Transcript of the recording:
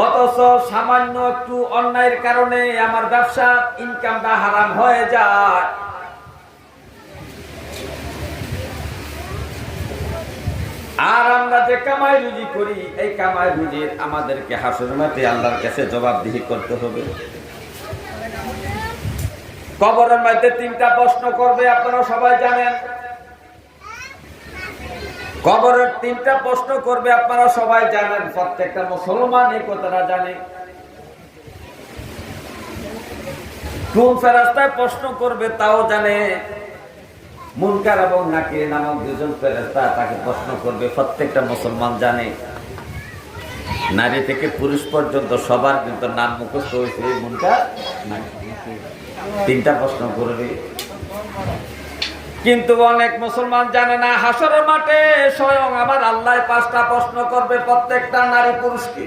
অথচ সামান্য একটু অন্যায়ের কারণে আমার ব্যবসার ইনকামটা হারাম হয়ে যায়। আর আমরা যে কামাই রুজি করি, এই কামাই রুজির আমাদেরকে হাসরের মাঠে আল্লাহর কাছে জবাবদিহি করতে হবে। কবরের মধ্যে তিনটা প্রশ্ন করবে, আপনারা সবাই জানেন। কবরের তিনটা প্রশ্ন করবে, আপনারা সবাই জানেন। প্রত্যেকটা মুসলমান এই কথাটা জানে। কোন ফেরেশতায় প্রশ্ন করবে তাও জানে। মুনকার এবং নাকির নামক দুজন ফেরেশতা তাকে প্রশ্ন করবে, প্রত্যেকটা মুসলমান জানে। নারী থেকে পুরুষ পর্যন্ত সবার কিন্তু নাম মুখস্থ হয়েছে মুনকার নাকির। তিনটা প্রশ্ন করবে, কিন্তু অনেক মুসলমান জানে না হাসরের মাঠে স্বয়ং আমার আল্লাহ 5টা প্রশ্ন করবে প্রত্যেকটা নারী পুরুষকে।